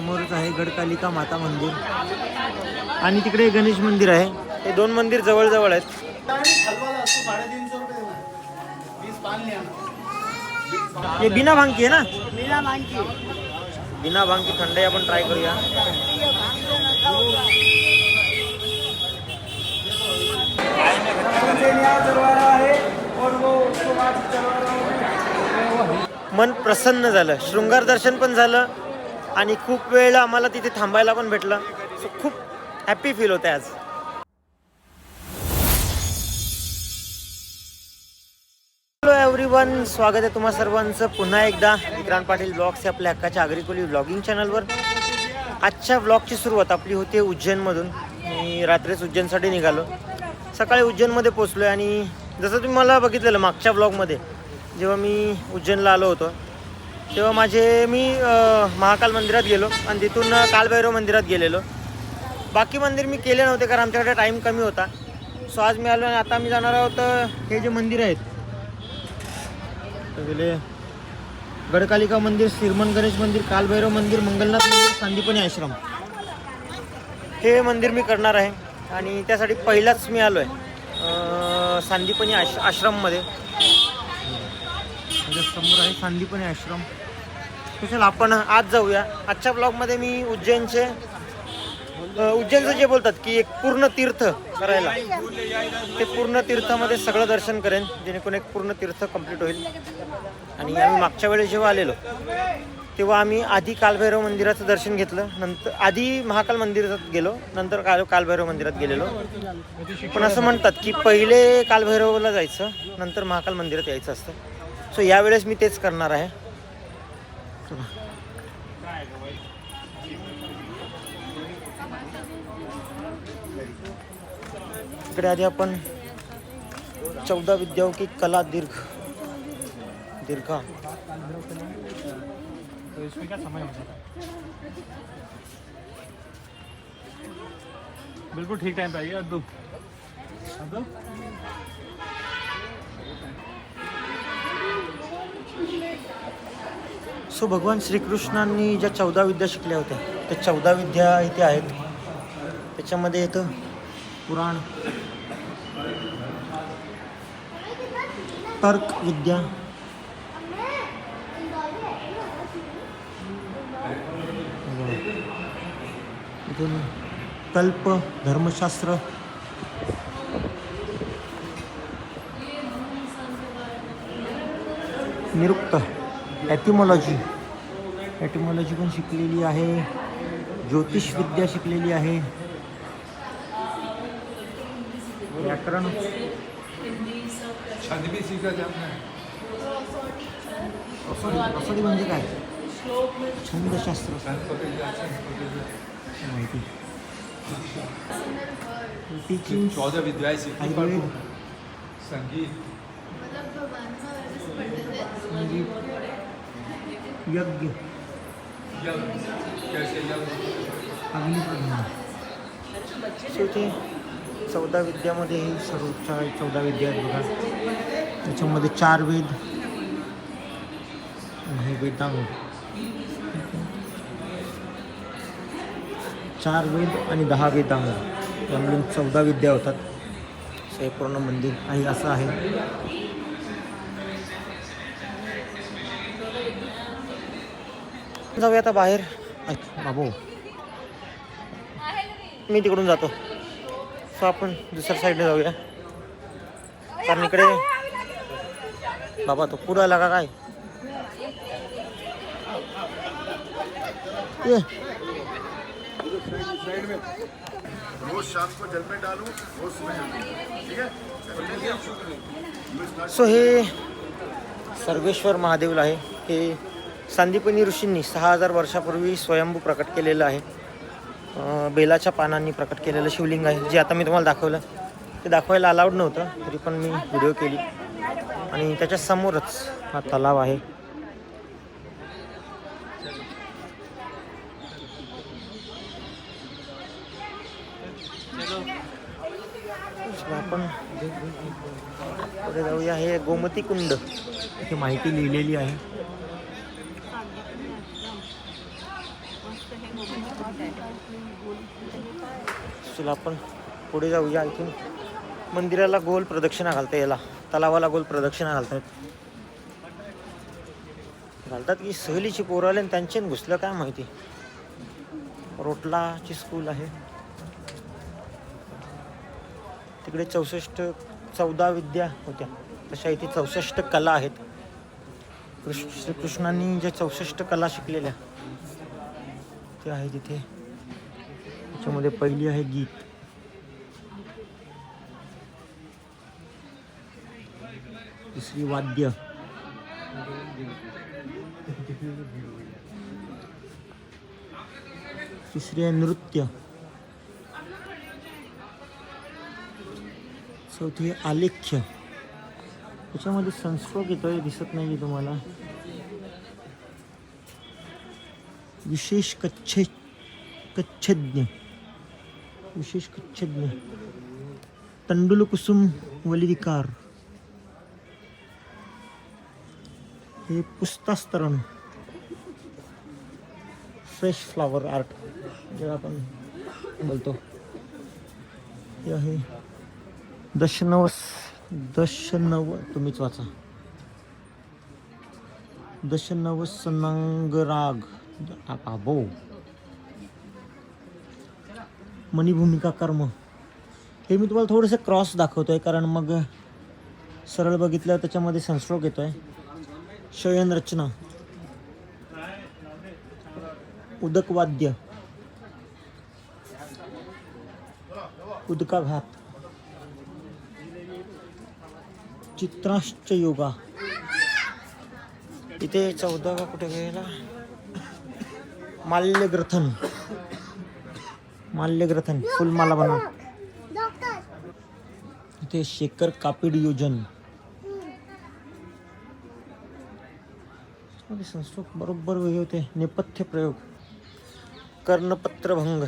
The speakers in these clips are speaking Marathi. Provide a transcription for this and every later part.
समोरच आहे गडकालिका माता मंदिर आणि तिकडे गणेश मंदिर आहे. हे दोन मंदिर जवळ आहेत. ये बिना भांग की है ना? बिना भांग की थंडाई आपण ट्राय करूया. मन प्रसन्न झालं, शृंगार दर्शन पण झालं आणि खूप वेळ आम्हाला तिथे थांबायला पण भेटलं. सो खूप हॅपी फील होते आज. हॅलो एव्हरीवन, स्वागत आहे तुम्हा सर्वांचं पुन्हा एकदा विक्रांत पाटील ब्लॉग्स या आपल्या हक्काच्या आगरी ब्लॉगिंग चॅनलवर. आजच्या ब्लॉगची सुरुवात आपली होते उज्जैनमधून. मी रात्रीच उज्जैनसाठी निघालो. सकाळी उज्जैनमध्ये पोचलो आहे आणि जसं तुम्ही मला बघितलेलं मागच्या ब्लॉगमध्ये जेव्हा मी उज्जैनला आलो होतो तेव्हा मी महाकाल मंदिरात गेलो आणि तिथून कालभैरव मंदिरात गेलेलो. बाकी मंदिर मी केले नव्हते कारण आमच्याकडे टाईम कमी होता. सो आज मी आलो आणि आता मी जाणार आहोत हे जे मंदिर आहेत गेले गडकालिका मंदिर, श्रीमंत गणेश मंदिर, कालभैरव मंदिर, मंगलनाथ मंदिर, सांदीपनी आश्रम हे मंदिर मी करणार आहे. आणि त्यासाठी पहिलाच मी आलो आहे सांदीपनी आश्रममध्ये. समोर आहे सांदीपनी आश्रम. तर चला आपण आज जाऊया. आजच्या ब्लॉगमध्ये मी उज्जैनचं जे बोलतात की एक पूर्ण तीर्थ करायला, ते पूर्ण तीर्थामध्ये सगळं दर्शन करेन जेणेकरून एक पूर्ण तीर्थ कंप्लीट होईल. आणि आम्ही मागच्या वेळेस जेव्हा आलेलो तेव्हा आम्ही आधी कालभैरव मंदिराचं दर्शन घेतलं, नंतर आधी महाकाल मंदिरात गेलो, नंतर कालभैरव मंदिरात गेलेलो. पण असं म्हणतात की पहिले कालभैरवला जायचं नंतर महाकाल मंदिरात यायचं असतं. सो यावेळेस मी तेच करणार आहे. इकडे आधी आपण 14 विद्याओं की कला दीर्घा तो इसमें क्या समय हो जाता है? बिल्कुल ठीक टाइम पे आइए अब्दुल. सो भगवान श्रीकृष्णांनी ज्या 14 विद्या शिकल्या होत्या त्या 14 विद्या इथे आहेत. त्याच्यामध्ये येतं पुराण, तर्क विद्या, कल्प, धर्मशास्त्र, निरुक्त, एटिमॉलॉजी पण शिकलेली आहे, ज्योतिष विद्या शिकलेली आहे, व्याकरण, म्हणजे काय, छंदशास्त्र माहिती, टीचिंग, 14 विद्याएं सीखी, संगीत, यज्ञ, अग्निप्रधान. सो ते 14 विद्यामध्ये ही सर्व 14 विद्या आहेत बघा. त्याच्यामध्ये 4 वेद हे वेदांग, 4 वेद आणि 10 वेदांग या मिळून 14 विद्या होतात. हे पूर्ण मंदिर आहे असं आहे. जाऊया आता बाहेर. बाबू मी तिकडून जातो. सो आपण दुसऱ्या साईडने जाऊया कारण इकडे बाबा तो पुढं आला का काय. सो हे सर्वेश्वर महादेव आहे. हे सांदीपनी ऋषींनी 6000 वर्षापूर्वी स्वयंभू प्रकट केलेलं आहे. बेलाच्या पानांनी प्रकट केलेलं शिवलिंग आहे जे आता मी तुम्हाला दाखवलं. ते दाखवायला अलाउड नव्हतं तरी पण मी व्हिडिओ केली. आणि त्याच्या समोरच हा तलाव आहे. आपण पुढे जाऊया. हे गोमती कुंड इथे माहिती लिहिलेली आहे. चला आपण पुढे जाऊया. इथून मंदिराला गोल प्रदक्षिणा घालता याला, तलावाला गोल प्रदक्षिणा घालतात की सहलीची पोरं आले आणि त्यांचे घुसलं काय माहिती. रोटलाची स्कूल आहे तिकडे. 14 विद्या होत्या, तशा इथे 64 कला आहेत. श्रीकृष्णांनी ज्या 64 कला शिकलेल्या ते आहे तिथे. त्याच्यामध्ये पहिली आहे गीत, तिसरी वाद्य, तिसरी आहे नृत्य, चौथी आहे आलेख्य. त्याच्यामध्ये संस्कृत येतोय, दिसत नाही तुम्हाला. विशेष कच्छज्ञ, विशेष कच्छज्ञ, तंडुल कुसुम वलिविकार, हे पुस्तास्तरण, फ्रेश फ्लावर आर्ट जे आपण बोलतो. हे आहे दशनव, तुम्हीच वाचा, दशनव सनांगराग आबो. मणिभूमिका कर्म. हे मी तुम्हाला थोडंसं क्रॉस दाखवतोय कारण मग सरळ बघितलं त्याच्यामध्ये संस्कृत येतोय. शयन रचना, उदकवाद्य, उदकाघात, चित्राश्च योगा. इथे 14 कुठे गेला. माल्यग्रथन, माल्यग्रथन फुलमाला बनव. इथे शेखर कापीड योजन. संस्कृत बरोबर वेगळे होते. नेपथ्य प्रयोग, कर्णपत्र भंग.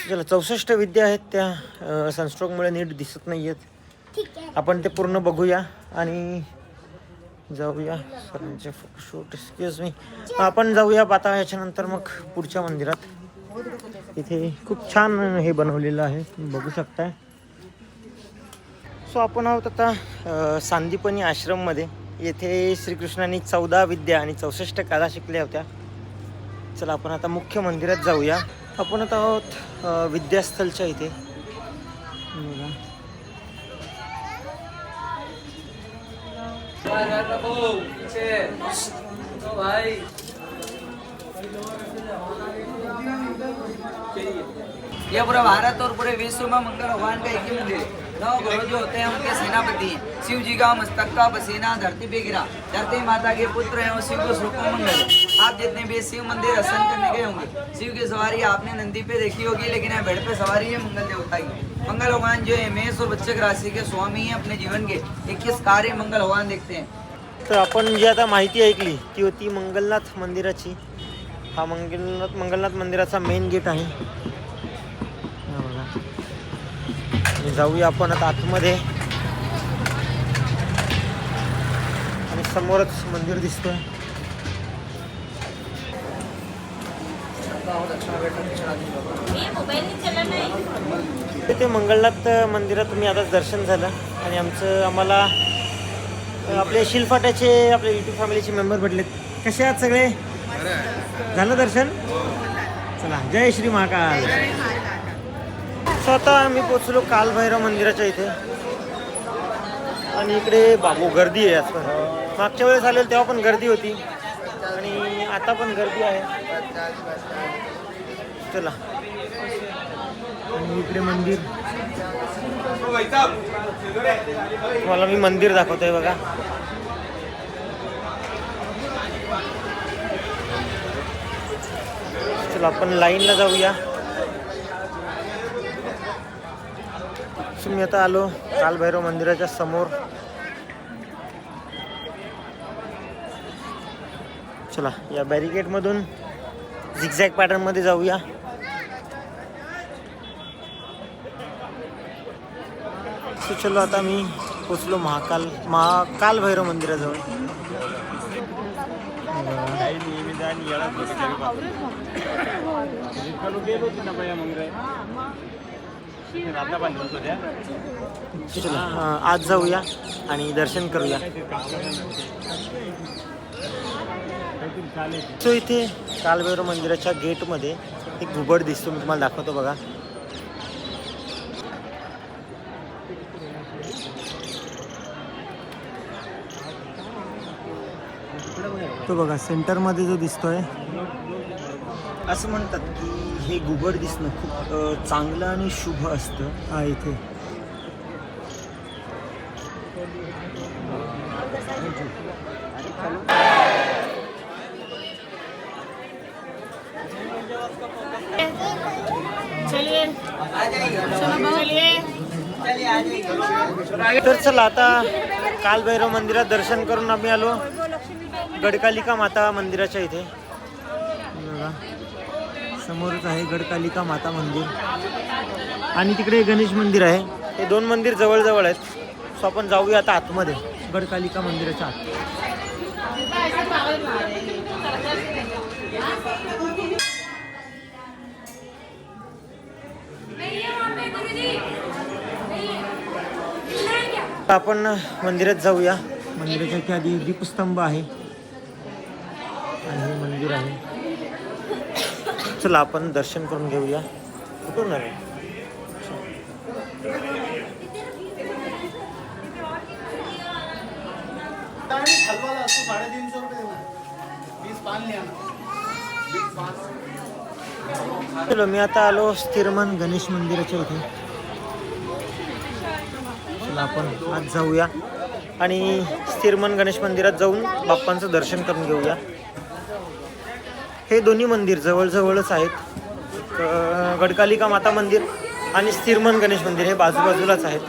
ज्याला 64 विद्या आहेत त्या संस्ट्रोकमुळे नीट दिसत नाही आहेत. आपण ते पूर्ण बघूया आणि जाऊया. सरांचे फोटोशूट, एक्सक्यूज मी. आपण जाऊया आता याच्यानंतर मग पुढच्या मंदिरात. इथे खूप छान हे बनवलेलं आहे, तुम्ही बघू शकताय. सो आपण आहोत आता सांदीपनी आश्रममध्ये. येथे श्रीकृष्णांनी 14 विद्या आणि 64 कला शिकल्या होत्या. चला आपण आता मुख्य मंदिरात जाऊया. आपण आता आहोत विद्यास्थलच्या इथे. यह पूरा भारत और पूरे विश्व में मंगल भगवान का एक ही मंदिर है। 9 ग्रह जो होते हैं उनके सेनापति हैं। शिव जी का मस्तक का पसीना धरती पे गिरा, धरती माता के पुत्र हैं और शिव को स्वरूप मंगल। आप जितने भी शिव मंदिर दर्शन करने गए होंगे, शिव की सवारी आपने नंदी पे देखी होगी, लेकिन यहाँ भेड़ पे सवारी है मंगल देवता की। मंगल भगवान जो है मेष और वृश्चिक राशि के स्वामी हैं। अपने जीवन के 21 कार्य मंगल भगवान देखते हैं। तर आपण जी आता माहिती ऐकली ती होती मंगलनाथ मंदिराची. हा मंगलनाथ मंदिराचा मेन गेट आहे. जाऊया आपण आता आतमध्ये आणि समोरच मंदिर दिसतंय. ते मंगलनाथ मंदिरात मी आता दर्शन झालं आणि आम्हाला आपले शिलफाट्याचे आपले यूट्यूब फॅमिलीचे मेंबर भेटलेत. कसे आहात सगळे? झालं दर्शन? चला, जय श्री महाकाल. स्वतः आम्ही पोचलो कालभैरव मंदिराच्या इथे आणि इकडे बाबू गर्दी आहे. आज मागच्या वेळेस आलेलो तेव्हा पण गर्दी होती आणि आता पण गर्दी आहे. चला, आणि इकडे मंदिर, तुम्हाला मी मंदिर दाखवतोय बघा. चला आपण लाईनला जाऊया. मी आता आलो कालभैरव मंदिराच्या समोर. चला या बॅरिकेडमधून झिगझॅग पॅटर्नमध्ये जाऊया. चलो आता मी पोचलो कालभैरव मंदिराजवळ. चला आज जाऊया आणि दर्शन करूया. सो इथे कालभैरव मंदिराच्या गेटमध्ये एक घुबड दिसतो, मी तुम्हाला दाखवतो बघा. तो बघा सेंटरमध्ये जो दिसतोय, असं म्हणतात की हे घुबड दिसणं खूप चांगलं आणि शुभ असतं. हा इथे तर चला आता कालभैरव मंदिरात दर्शन करून आम्ही आलो गडकालिका माता मंदिराच्या इथे. बघा समोरच आहे गडकालिका माता मंदिर आणि तिकडे गणेश मंदिर आहे. हे दोन मंदिर जवळजवळ आहेत. सो आपण जाऊया आता आतमध्ये गडकालिका मंदिराच्या आत. आपण मंदिरात जाऊया. मंदिराच्या इथे आधी दीपस्तंभ आहे आणि हे मंदिर आहे. चला आपण दर्शन करून घेऊया. कुठून आहे? चलो मी आता आलो स्थिरमन गणेश मंदिराच्या इथे. चला आपण आज जाऊया आणि स्थिरमन गणेश मंदिरात जाऊन बाप्पांचं दर्शन करून घेऊया. हे दोन्ही मंदिर जवळजवळच आहेत. गडकालिका माता मंदिर आणि स्थिरमन गणेश मंदिर हे बाजूबाजूलाच आहेत.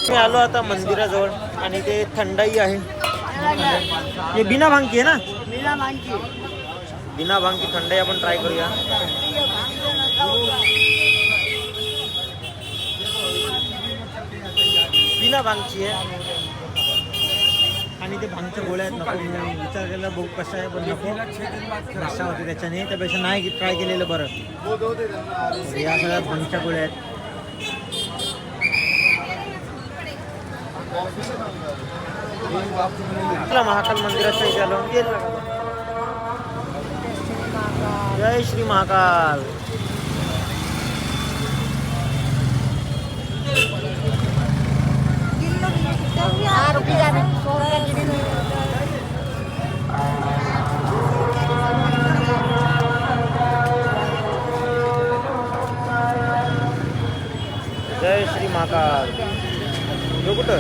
मी आलो आता मंदिराजवळ आणि ते थंडाई आहे. हे बिना भांगी आहे ना? बिना भांगी थंडाई आपण ट्राय करूया. बिना भांगची आहे आणि ते भांगच्या गोळ्या आहेत. नको मी विचार केला बघू कशा आहे, पण नको नशा होते त्याच्याने, त्यापेक्षा नाही ट्राय केलेलं बरं. या सगळ्या भांगच्या गोळ्या आहेत. महाकाल मंदिराच्या इथे आलो. जय श्री महाकाल. जय श्री महाकाल. जो कुठं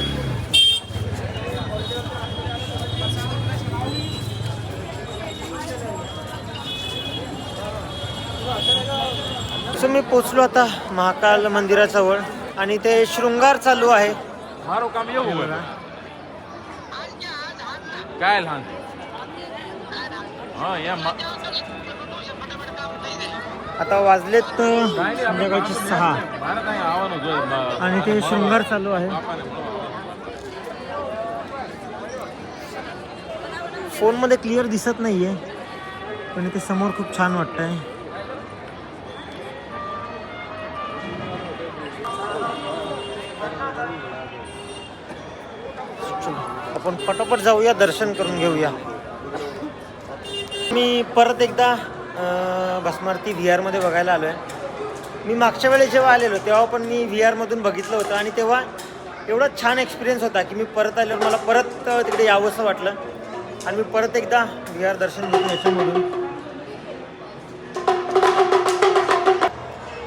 मी पोचलो आता महाकाल मंदिराजवळ आणि ते शृंगार चालू आहे. मारो काम येऊ काय लहान आता वाजलेत संध्याकाळचे 6 आणि ते शृंगार चालू आहे. फोनमध्ये क्लिअर दिसत नाहीये पण ते समोर खूप छान वाटतंय. आपण पटापट जाऊया, दर्शन करून घेऊया. मी परत एकदा भस्मारती VR मध्ये बघायला आलो आहे. मी मागच्या वेळेस जेव्हा आलेलो तेव्हा पण मी VR मधून बघितलं होतं आणि तेव्हा एवढा छान एक्सपिरियन्स होता की मी परत आल्यावर मला परत तिकडे यावंसं वाटलं आणि मी परत एकदा VR दर्शन घेतलं याच्यामधून.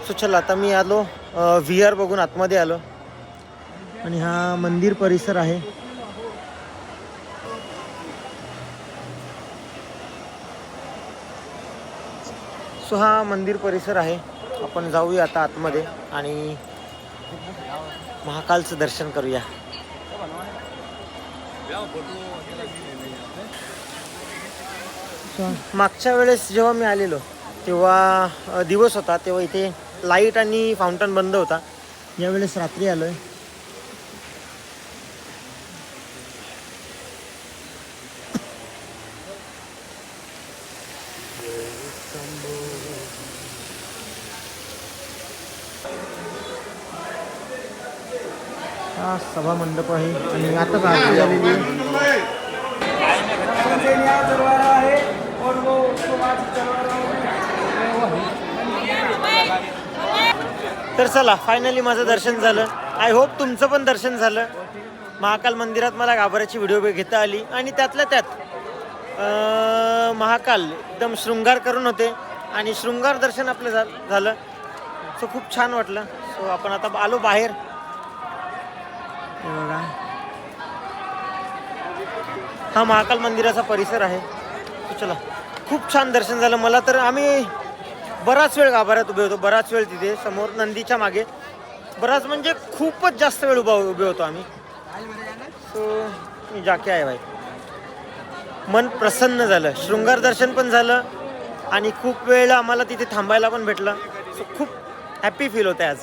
सो चला आता मी आलो VR बघून आतमध्ये आलो आणि हा मंदिर परिसर आहे. सो हा मंदिर परिसर आहे. आपण जाऊया आता आतमध्ये आणि महाकालचं दर्शन करूया. मागच्या वेळेस जेव्हा मी आलेलो तेव्हा दिवस होता, तेव्हा इथे लाईट आणि फाउंटन बंद होता यावेळेस रात्री आलोय. हा सभा मंडप आहे आणि आता आरती झालेली आहे. तर चला फायनली माझं दर्शन झालं. आय होप तुमचं पण दर्शन झालं. महाकाल मंदिरात मला गाभाऱ्याची व्हिडिओ घेता आली आणि त्यातल्या त्यात महाकाल एकदम शृंगार करून होते आणि शृंगार दर्शन आपलं झालं. सो खूप छान वाटलं. सो आपण आता आलो बाहेर. हे बघा हा महाकाल मंदिराचा परिसर आहे. सो चला खूप छान दर्शन झालं. मला तर आम्ही बराच वेळ गाभाऱ्यात उभे होतो. बराच वेळ तिथे समोर नंदीच्या मागे बराच म्हणजे खूपच जास्त वेळ उभे होतो आम्ही. सो जाके आहे भाई. मन प्रसन्न झालं. शृंगार दर्शन पण झालं आणि खूप वेळ आम्हाला तिथे थांबायला पण भेटलं. सो खूप हॅपी फील होतं आज.